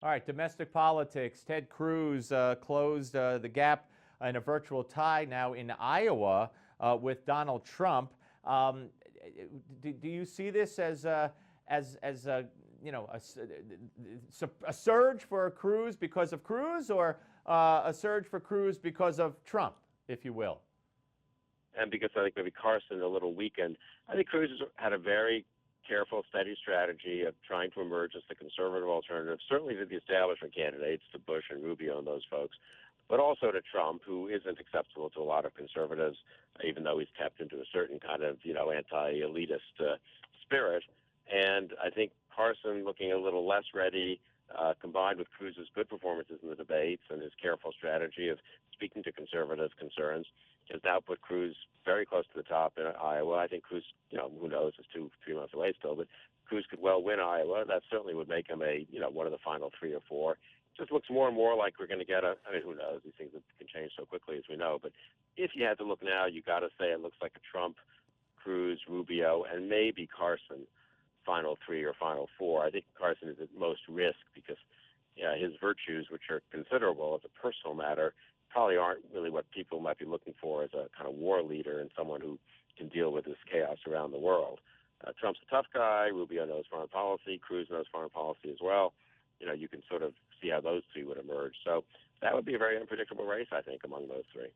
All right, domestic politics. Ted Cruz closed the gap in a virtual tie now in Iowa with Donald Trump. Um, do you see this as you know a surge for Cruz because of Cruz, or a surge for Cruz because of Trump, if you will? And because I think maybe Carson a little weakened, I think Cruz has had a very careful, steady strategy of trying to emerge as the conservative alternative, certainly to the establishment candidates, to Bush and Rubio and those folks, but also to Trump, who isn't acceptable to a lot of conservatives, even though he's tapped into a certain kind of, anti-elitist spirit. And I think Carson looking a little less ready, combined with Cruz's good performances in the debates and his careful strategy of speaking to conservative concerns, has now put Cruz very close to the top in Iowa. I think Cruz, who knows, it's 2-3 months away still, but Cruz could well win Iowa. That certainly would make him one of the final 3 or 4. Just looks more and more like we're going to get who knows? These things can change so quickly, as we know. But if you had to look now, you got to say it looks like a Trump, Cruz, Rubio, and maybe Carson final 3 or final 4. I think Carson is at most risk because his virtues, which are considerable as a personal matter, probably aren't really what people might be looking for as a kind of war leader and someone who can deal with this chaos around the world. Trump's a tough guy. Rubio knows foreign policy. Cruz knows foreign policy as well. You can sort of see how those 3 would emerge. So that would be a very unpredictable race, I think, among those 3.